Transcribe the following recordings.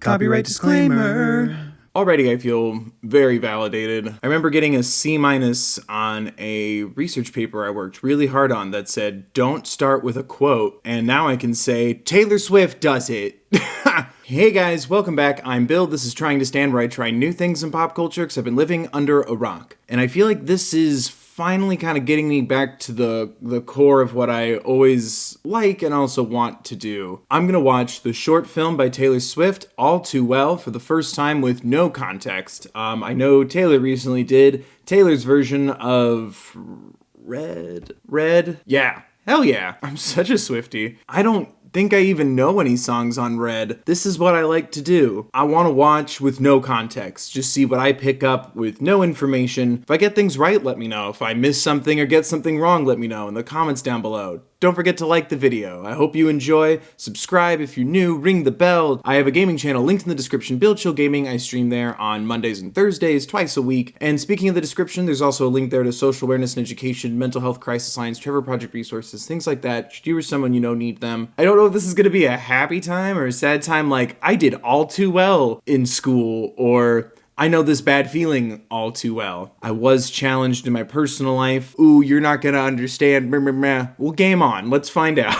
Copyright disclaimer. Already I feel very validated. I remember getting a C- on a research paper I worked really hard on that said, don't start with a quote, and now I can say, Taylor Swift does it. Hey guys, welcome back. I'm Bill. This is Trying to Stand, where I try new things in pop culture because I've been living under a rock. And I feel like this is finally kind of getting me back to the core of what I always like and also want to do. I'm gonna watch the short film by Taylor Swift, All Too Well, for the first time with no context. I know Taylor recently did Taylor's version of Red? Yeah. Hell yeah. I'm such a Swiftie. I don't think I even know any songs on Red. This is what I like to do. I want to watch with no context, just see what I pick up with no information. If I get things right, let me know. If I miss something or get something wrong, let me know in the comments down below. Don't forget to like the video. I hope you enjoy. Subscribe if you're new. Ring the bell. I have a gaming channel linked in the description. Build Chill Gaming. I stream there on Mondays and Thursdays, twice a week. And speaking of the description, there's also a link there to social awareness and education, mental health crisis lines, Trevor Project resources, things like that. Should you or someone you know need them. I don't know if this is going to be a happy time or a sad time, like I did all too well in school, or I know this bad feeling all too well. I was challenged in my personal life. Ooh, you're not gonna understand. Well, game on. Let's find out.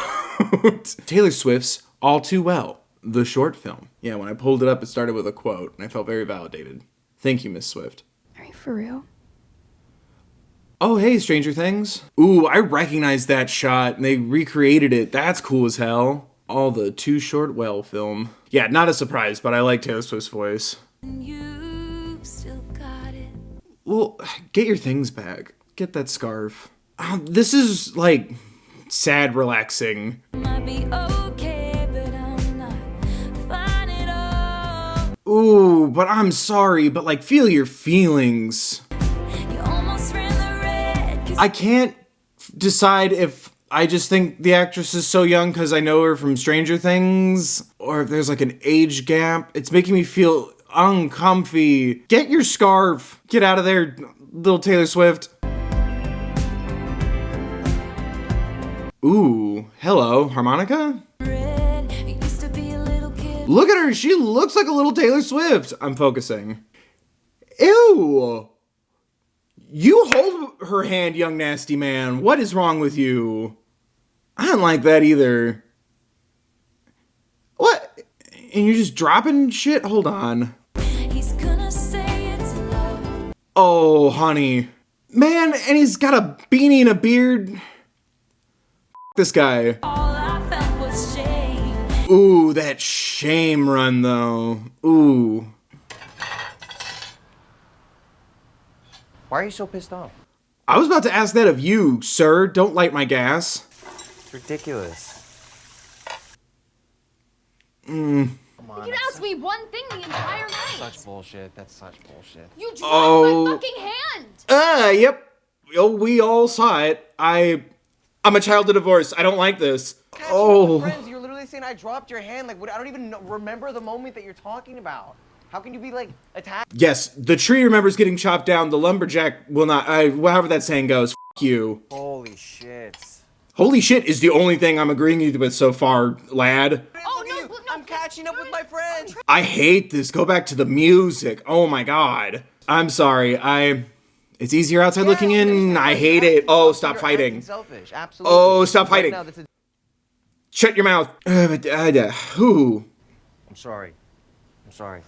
Taylor Swift's All Too Well, the short film. Yeah, when I pulled it up, it started with a quote, and I felt very validated. Thank you, Miss Swift. Are you for real? Oh, hey, Stranger Things. Ooh, I recognize that shot, and they recreated it. That's cool as hell. All the Too Short Well film. Yeah, not a surprise, but I like Taylor Swift's voice. Well, get your things back. Get that scarf. This is, like, sad relaxing. Ooh, but I'm sorry, but, like, feel your feelings. I can't decide if I just think the actress is so young because I know her from Stranger Things, or if there's, like, an age gap. It's making me feel uncomfy. Get your scarf. Get out of there, little Taylor Swift. Ooh, hello, harmonica? Look at her, she looks like a little Taylor Swift. I'm focusing. Ew. You hold her hand, young nasty man. What is wrong with you? I don't like that either. What? And you're just dropping shit? Hold on. Oh, honey. Man, and he's got a beanie and a beard. F this guy. Ooh, that shame run, though. Ooh. Why are you so pissed off? I was about to ask that of you, sir. Don't light my gas. It's ridiculous. Come on, you asked me one thing the entire night. Such bullshit. That's such bullshit. You dropped my fucking hand. Yep. Oh, we all saw it. I'm a child of divorce. I don't like this. Oh. Friends, you're literally saying I dropped your hand. Like, what? I don't even remember the moment that you're talking about. How can you be like attacked? Yes, the tree remembers getting chopped down. The lumberjack will not. However that saying goes. F you. Holy shit. Holy shit is the only thing I'm agreeing with so far, lad. Oh no, no! I'm catching up with my friends. I hate this. Go back to the music. Oh my god. I'm sorry. It's easier outside looking in. I hate it. Oh, stop fighting. Selfish. Absolutely. Oh, stop fighting. Right now, Shut your mouth. Who? I'm sorry. I'm sorry.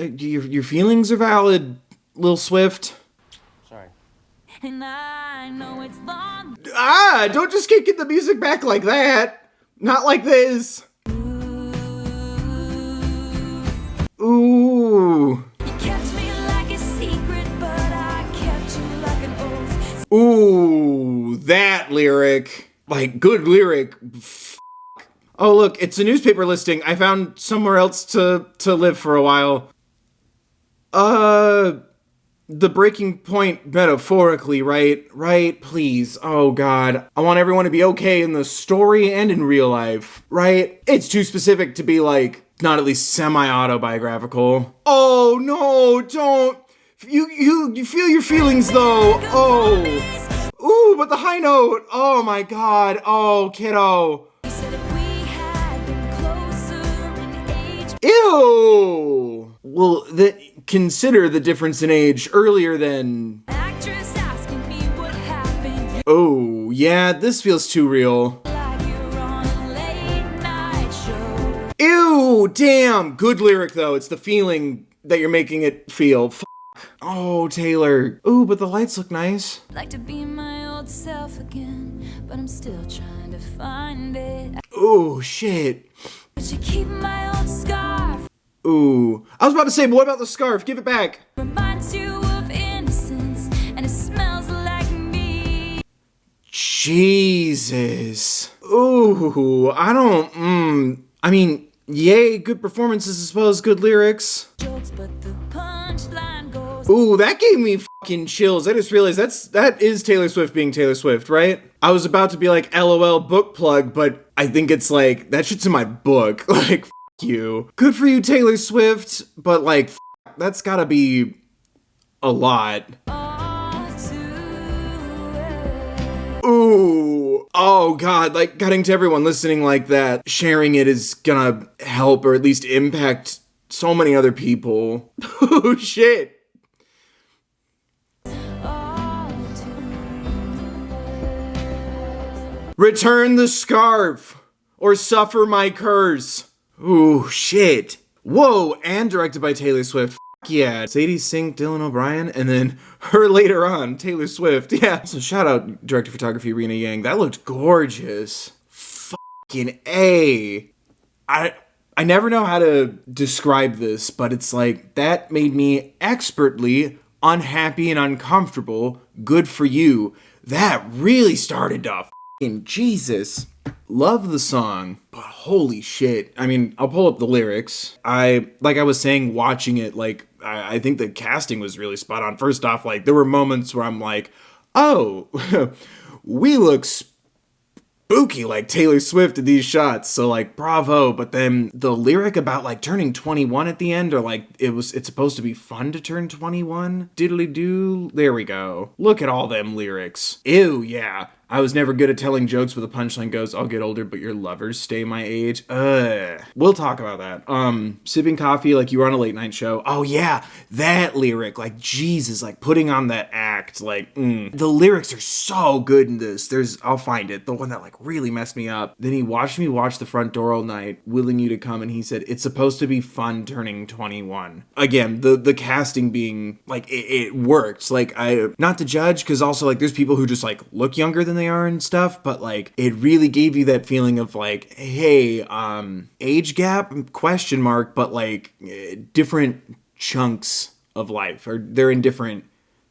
Your feelings are valid, Lil Swift. Sorry. And I know it's long. Don't just keep getting the music back like that. Not like this. Ooh. You kept me like a secret, but I kept you like an oath. Ooh, that lyric. Like, good lyric. Oh, look, it's a newspaper listing. I found somewhere else to live for a while. The breaking point metaphorically, right? Right, please. Oh, God. I want everyone to be okay in the story and in real life, right? It's too specific to be, like, not at least semi-autobiographical. Oh, no, don't. You feel your feelings, though. Oh. Ooh, but the high note. Oh, my God. Oh, kiddo. Ew! Well, consider the difference in age earlier than... Actress asking me what happened. Oh, yeah, this feels too real. Like you're on a late night show. Ew, damn! Good lyric, though. It's the feeling that you're making it feel. Oh, Taylor. Ooh, but the lights look nice. Like to be my old self again, but I'm still trying to find it. Ooh, shit. But you keep my old scarf. Ooh. I was about to say, but what about the scarf? Give it back. Reminds you of innocence, and it smells like me. Jesus. Ooh, I don't, I mean, yay, good performances as well as good lyrics. Jokes, but the punchline goes. Ooh, that gave me fucking chills. I just realized that is Taylor Swift being Taylor Swift, right? I was about to be like, LOL book plug, but I think it's like, that shit's in my book. Like, you. Good for you, Taylor Swift, but like, that's gotta be a lot. Ooh. Oh god, like cutting to everyone listening like that, sharing it is gonna help or at least impact so many other people. Oh shit. Return the scarf or suffer my curse. Ooh, shit. Whoa, and directed by Taylor Swift. Yeah, Sadie Sink, Dylan O'Brien, and then her later on, Taylor Swift. Yeah. So shout out director of photography Rena Yang. That looked gorgeous. Fucking A. I never know how to describe this, but it's like that made me expertly unhappy and uncomfortable. Good for you. That really started to fucking Jesus. Love the song, but holy shit. I mean, I'll pull up the lyrics. Like I was saying, watching it, like, I think the casting was really spot on. First off, like, there were moments where I'm like, oh, we look spooky like Taylor Swift in these shots, so like, bravo. But then the lyric about like turning 21 at the end, or like, it's supposed to be fun to turn 21? Diddly doo. There we go. Look at all them lyrics. Ew, yeah. I was never good at telling jokes, but the punchline goes, I'll get older, but your lovers stay my age. We'll talk about that. Sipping coffee like you were on a late night show. Oh yeah, that lyric, like Jesus, like putting on that act, like, The lyrics are so good in this. I'll find it, the one that like really messed me up. Then he watched me watch The Front Door all night, willing you to come, and he said, it's supposed to be fun turning 21. Again, the casting being, like, it worked. Like, not to judge, because also, like, there's people who just, like, look younger than they are and stuff, but like it really gave you that feeling of like, hey, age gap question mark, but like different chunks of life, or they're in different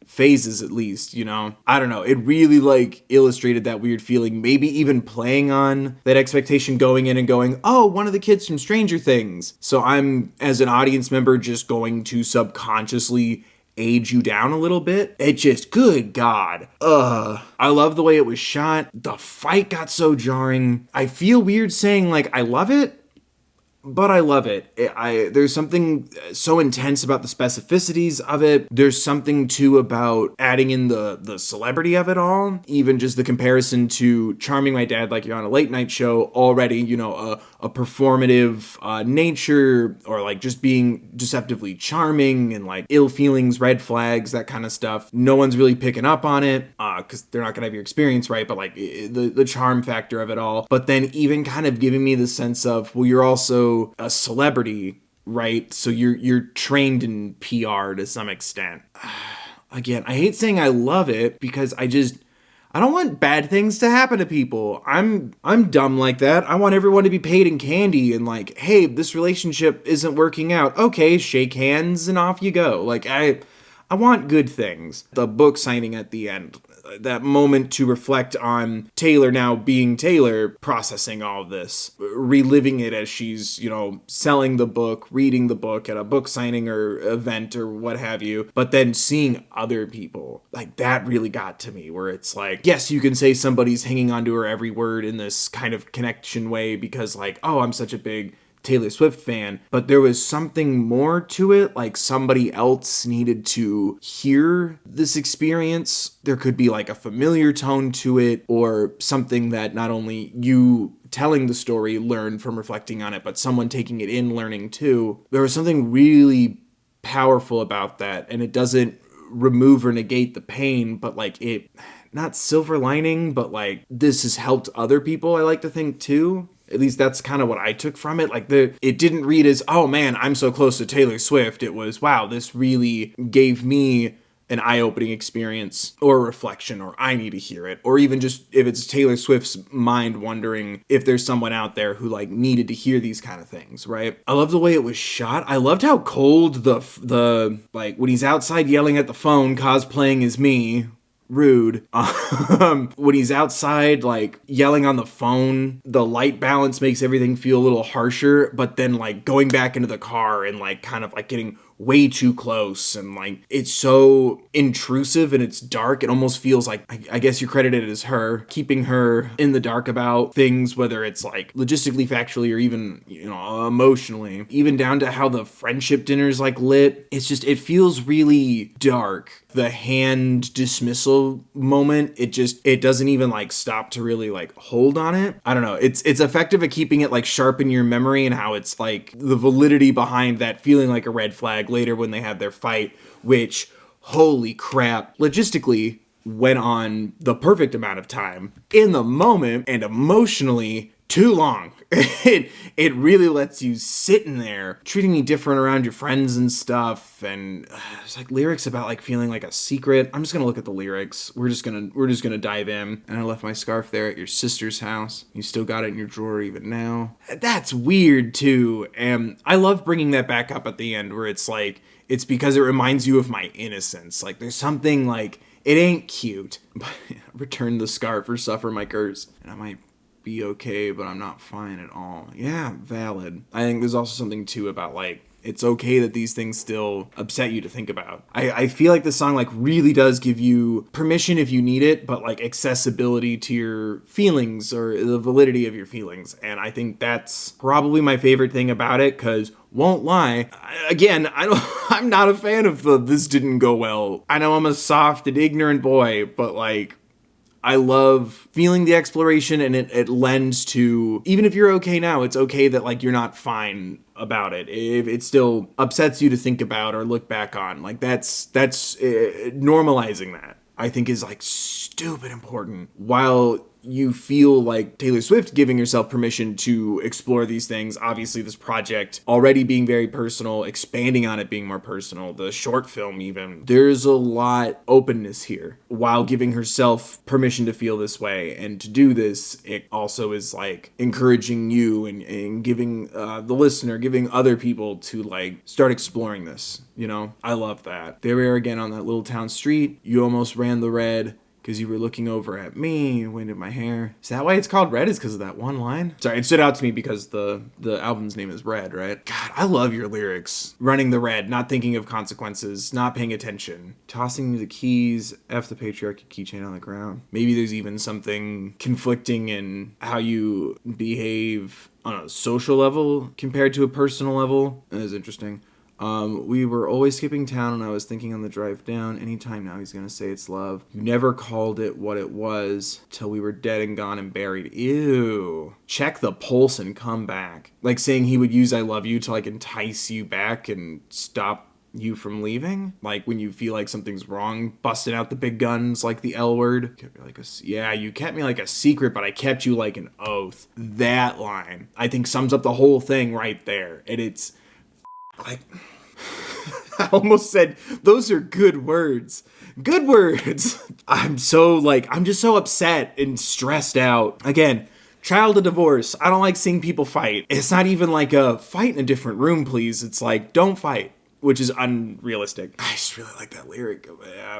phases at least, you know? I don't know. It really like illustrated that weird feeling, maybe even playing on that expectation going in and going, oh, one of the kids from Stranger Things. So I'm, as an audience member, just going to subconsciously age you down a little bit. It just, good God. I love the way it was shot. The fight got so jarring. I feel weird saying like I love it, but I love it. There's something so intense about the specificities of it. There's something too about adding in the celebrity of it all. Even just the comparison to Charming My Dad Like You're on a Late Night Show, already, you know, a performative nature, or like just being deceptively charming and like ill feelings, red flags, that kind of stuff. No one's really picking up on it because they're not gonna have your experience, right? But like the charm factor of it all. But then even kind of giving me the sense of, well, you're also a celebrity, right? So you're trained in PR to some extent. Again, I hate saying I love it because I don't want bad things to happen to people. I'm dumb like that. I want everyone to be paid in candy and like, hey, this relationship isn't working out. Okay, shake hands and off you go. Like I want good things. The book signing at the end, that moment to reflect on Taylor now being Taylor, processing all of this, reliving it as she's, you know, selling the book, reading the book at a book signing or event or what have you, but then seeing other people, like that really got to me, where it's like, yes, you can say somebody's hanging onto her every word in this kind of connection way because like, oh, I'm such a big Taylor Swift fan, but there was something more to it, like somebody else needed to hear this experience. There could be like a familiar tone to it, or something that not only you telling the story learned from reflecting on it, but someone taking it in learning too. There was something really powerful about that, and it doesn't remove or negate the pain, but like it, not silver lining, but like this has helped other people, I like to think too. At least that's kind of what I took from it. Like it didn't read as, oh man, I'm so close to Taylor Swift. It was, wow, this really gave me an eye-opening experience or a reflection, or I need to hear it. Or even just if it's Taylor Swift's mind wondering if there's someone out there who like needed to hear these kind of things, right? I love the way it was shot. I loved how cold the like when he's outside yelling at the phone, cosplaying as me, rude. When he's outside, like yelling on the phone, the light balance makes everything feel a little harsher, but then like going back into the car and like kind of like getting way too close, and like it's so intrusive and it's dark. It almost feels like, I guess you credit it as her keeping her in the dark about things, whether it's like logistically, factually, or even, you know, emotionally, even down to how the friendship dinner's like lit. It's just, it feels really dark. The hand dismissal moment, it doesn't even like stop to really like hold on it. I don't know. It's effective at keeping it like sharp in your memory, and how it's like the validity behind that feeling like a red flag later when they have their fight, which, holy crap, logistically went on the perfect amount of time in the moment, and emotionally too long. It really lets you sit in there, treating you different around your friends and stuff, and there's like lyrics about like feeling like a secret. I'm just gonna look at the lyrics. We're just gonna dive in. And I left my scarf there at your sister's house. You still got it in your drawer even now. That's weird too, and I love bringing that back up at the end, where it's like, it's because it reminds you of my innocence. Like there's something like, it ain't cute, but return the scarf or suffer my curse, and I might be okay, but I'm not fine at all. Yeah, valid. I think there's also something too about like, it's okay that these things still upset you to think about. I feel like the song like really does give you permission if you need it, but like accessibility to your feelings or the validity of your feelings. And I think that's probably my favorite thing about it, because won't lie, I'm not a fan of this didn't go well. I know I'm a soft and ignorant boy, but like, I love feeling the exploration, and it lends to, even if you're okay now, it's okay that like you're not fine about it. If it still upsets you to think about or look back on, like that's normalizing that, I think, is like stupid important. While you feel like Taylor Swift giving herself permission to explore these things, obviously this project already being very personal, expanding on it being more personal, the short film even, there's a lot openness here, while giving herself permission to feel this way and to do this. It also is like encouraging you and giving the listener, giving other people to like start exploring this, you know? I love that. There we are again on that little town street. You almost ran the red because you were looking over at me, winded my hair. Is that why it's called Red? Is because of that one line? Sorry, it stood out to me because the album's name is Red, right? God, I love your lyrics. Running the red, not thinking of consequences, not paying attention, tossing the keys, F the patriarchy keychain on the ground. Maybe there's even something conflicting in how you behave on a social level compared to a personal level. That is interesting. We were always skipping town, and I was thinking on the drive down, anytime now he's gonna say it's love. You never called it what it was till we were dead and gone and buried. Ew. Check the pulse and come back. Like saying he would use I love you to like entice you back and stop you from leaving. Like when you feel like something's wrong, busting out the big guns like the L word. You kept me like a secret, but I kept you like an oath. That line, I think, sums up the whole thing right there. And it's like, I almost said, those are good words. Good words. I'm just so upset and stressed out. Again, child of divorce. I don't like seeing people fight. It's not even like a fight in a different room, please. It's like, don't fight, which is unrealistic. I just really like that lyric.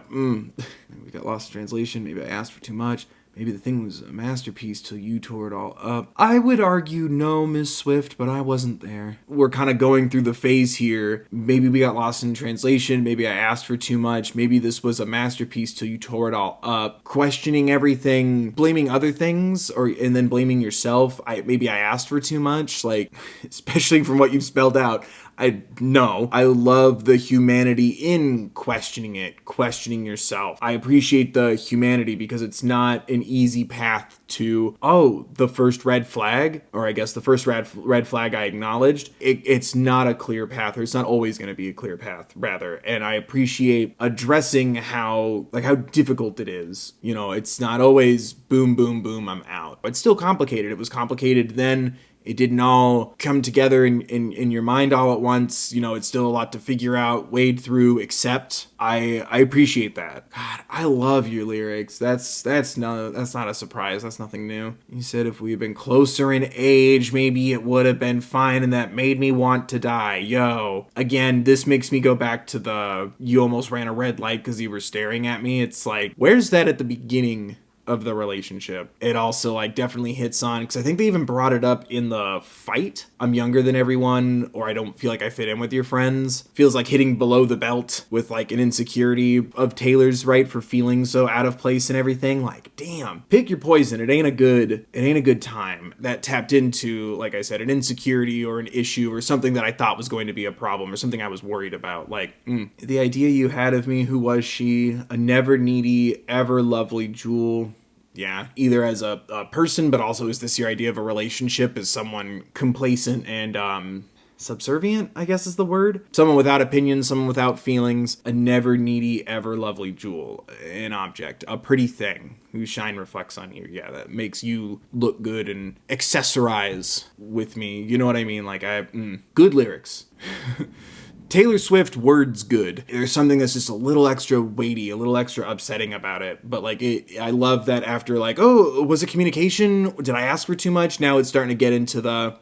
We got lost in translation. Maybe I asked for too much. Maybe the thing was a masterpiece till you tore it all up. I would argue no, Miss Swift, but I wasn't there. We're kind of going through the phase here. Maybe we got lost in translation. Maybe I asked for too much. Maybe this was a masterpiece till you tore it all up. Questioning everything, blaming other things, and then blaming yourself. Maybe I asked for too much. Like, especially from what you've spelled out, I love the humanity in questioning it, questioning yourself. I appreciate the humanity because it's not an easy path to, oh, the first red flag, or I guess the first red flag I acknowledged. It's not a clear path, or it's not always going to be a clear path, rather. And I appreciate addressing how difficult it is. You know, it's not always boom, boom, boom, I'm out. It's still complicated. It was complicated then. It didn't all come together in your mind all at once. You know, it's still a lot to figure out, wade through, accept. I appreciate that. God, I love your lyrics. That's not a surprise. That's nothing new. You said if we had been closer in age, maybe it would have been fine, and that made me want to die. Yo. Again, this makes me go back to the you almost ran a red light because you were staring at me. It's like, where's that at the beginning of the relationship? It also like definitely hits on, because I think they even brought it up in the fight. I'm younger than everyone, or I don't feel like I fit in with your friends. Feels like hitting below the belt with like an insecurity of Taylor's, right, for feeling so out of place and everything. Like, damn, pick your poison. It ain't a good time. That tapped into, like I said, an insecurity or an issue or something that I thought was going to be a problem or something I was worried about. Like, the idea you had of me, who was she? A never needy, ever lovely jewel. Yeah, either as a person, but also is this your idea of a relationship as someone complacent and subservient, I guess is the word? Someone without opinions, someone without feelings, a never needy, ever lovely jewel, an object, a pretty thing whose shine reflects on you. Yeah, that makes you look good and accessorize with me. You know what I mean? Like, good lyrics. Taylor Swift, words good. There's something that's just a little extra weighty, a little extra upsetting about it. But like, I love that after like, oh, was it communication? Did I ask for too much? Now it's starting to get into the,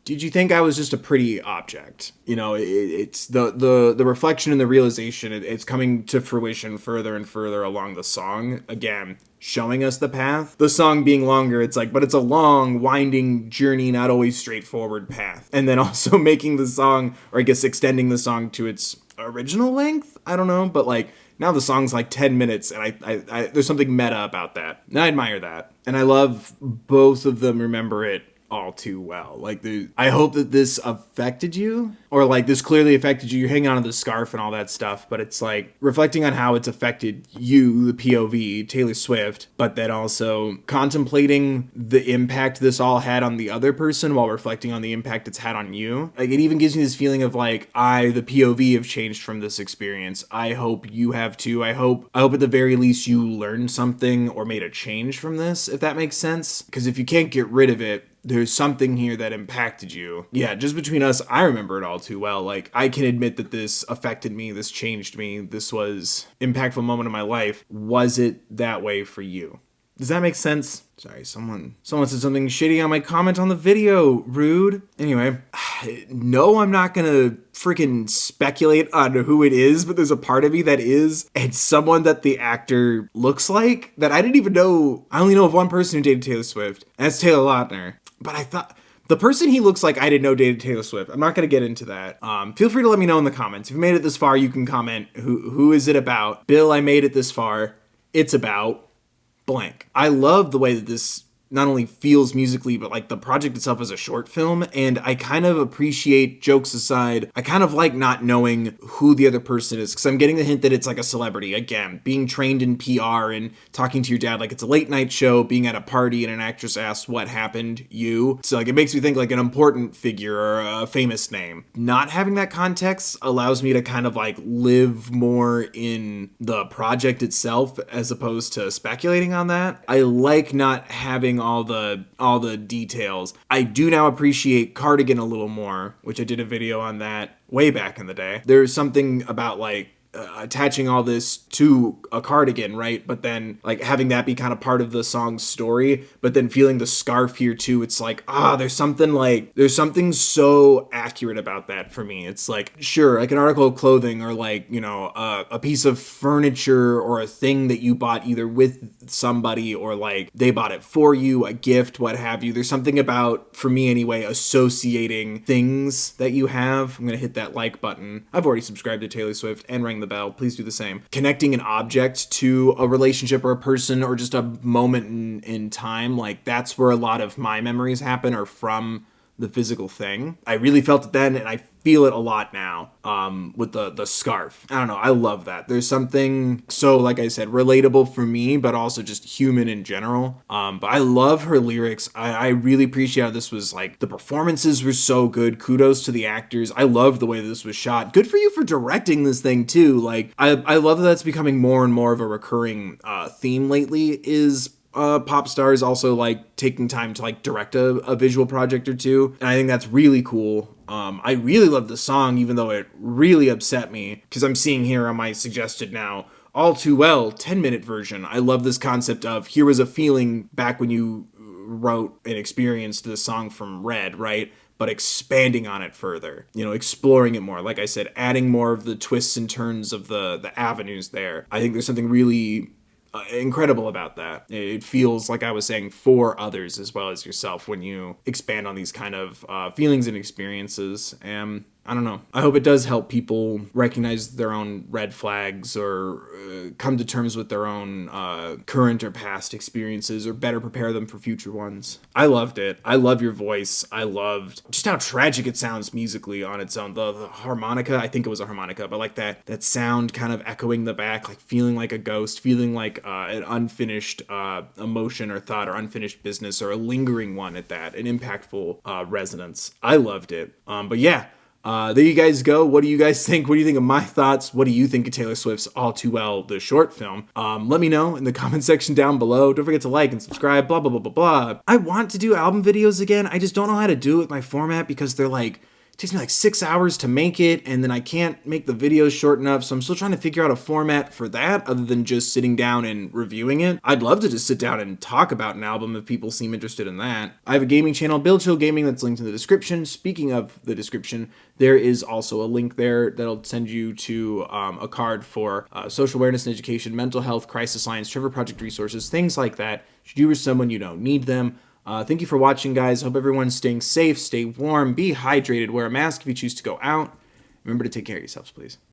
did you think I was just a pretty object? You know, it's the reflection and the realization. It's coming to fruition further and further along the song. Again, showing us the path. The song being longer, it's like, but it's a long, winding journey, not always straightforward path. And then also making the song, or I guess extending the song to its original length. I don't know, but like, now the song's like 10 minutes, and I there's something meta about that. And I admire that. And I love both of them remember it all too well. Like, I hope that this affected you, or like this clearly affected you. You're hanging on to the scarf and all that stuff, but it's like reflecting on how it's affected you, the POV, Taylor Swift, but then also contemplating the impact this all had on the other person while reflecting on the impact it's had on you. Like, it even gives me this feeling of like, I, the POV, have changed from this experience. I hope you have too. I hope at the very least you learned something or made a change from this, if that makes sense. Because if you can't get rid of it, there's something here that impacted you. Yeah, just between us, I remember it all too well. Like, I can admit that this affected me, this changed me, this was an impactful moment of my life. Was it that way for you? Does that make sense? Sorry, someone said something shitty on my comment on the video. Rude. Anyway, no, I'm not gonna freaking speculate on who it is, but there's a part of me that is. It's someone that the actor looks like that I didn't even know. I only know of one person who dated Taylor Swift, and that's Taylor Lautner. But I thought the person he looks like I didn't know dated Taylor Swift. I'm not going to get into that. Feel free to let me know in the comments. If you made it this far, you can comment. Who is it about? Bill, I made it this far. It's about blank. I love the way that this not only feels musically, but like the project itself is a short film. And I kind of appreciate, jokes aside, I kind of like not knowing who the other person is, because I'm getting the hint that it's like a celebrity. Again, being trained in PR and talking to your dad like it's a late night show, being at a party and an actress asks what happened, you. So like, it makes me think like an important figure or a famous name. Not having that context allows me to kind of like live more in the project itself as opposed to speculating on that. I like not having all the details. I do now appreciate Cardigan a little more, which I did a video on that way back in the day. There's something about like attaching all this to a cardigan, right? But then like having that be kind of part of the song's story, but then feeling the scarf here too. It's like, there's something so accurate about that for me. It's like, sure, like an article of clothing or like, you know, a piece of furniture or a thing that you bought either with somebody or like they bought it for you, a gift, what have you. There's something about, for me anyway, associating things that you have. I'm going to hit that like button. I've already subscribed to Taylor Swift and rang the bell. Please do the same. Connecting an object to a relationship or a person or just a moment in time, like that's where a lot of my memories happen, or from the physical thing. I really felt it then, and I feel it a lot now with the scarf. I don't know, I love that. There's something so, like I said, relatable for me, but also just human in general. But I love her lyrics. I really appreciate how this was like, the performances were so good. Kudos to the actors. I love the way this was shot. Good for you for directing this thing too. Like, I love that that's becoming more and more of a recurring theme lately, is pop stars also like taking time to like direct a visual project or two. And I think that's really cool. I really love the song, even though it really upset me, because I'm seeing here on my suggested now, All Too Well 10-minute version. I love this concept of, here was a feeling back when you wrote and experienced the song from Red, right? But expanding on it further, you know, exploring it more. Like I said, adding more of the twists and turns of the avenues there. I think there's something really incredible about that. It feels, like I was saying, for others as well as yourself when you expand on these kind of feelings and experiences. And I don't know. I hope it does help people recognize their own red flags, or come to terms with their own current or past experiences, or better prepare them for future ones. I loved it. I love your voice. I loved just how tragic it sounds musically on its own. The harmonica, I think it was a harmonica, but like that sound kind of echoing the back, like feeling like a ghost, feeling like an unfinished emotion or thought, or unfinished business, or a lingering one at that, an impactful resonance. I loved it. But yeah. There you guys go. What do you guys think? What do you think of my thoughts? What do you think of Taylor Swift's All Too Well, the short film? Let me know in the comment section down below. Don't forget to like and subscribe, blah, blah, blah, blah, blah. I want to do album videos again. I just don't know how to do it with my format, because they're like, it takes me like 6 hours to make it, and then I can't make the videos short enough, so I'm still trying to figure out a format for that other than just sitting down and reviewing it. I'd love to just sit down and talk about an album if people seem interested in that. I have a gaming channel, Bill Chill Gaming, that's linked in the description. Speaking of the description, there is also a link there that'll send you to a card for social awareness and education, mental health, crisis lines, Trevor Project resources, things like that. Should you or someone you know need them. Thank you for watching, guys. Hope everyone's staying safe, stay warm, be hydrated, wear a mask if you choose to go out. Remember to take care of yourselves, please.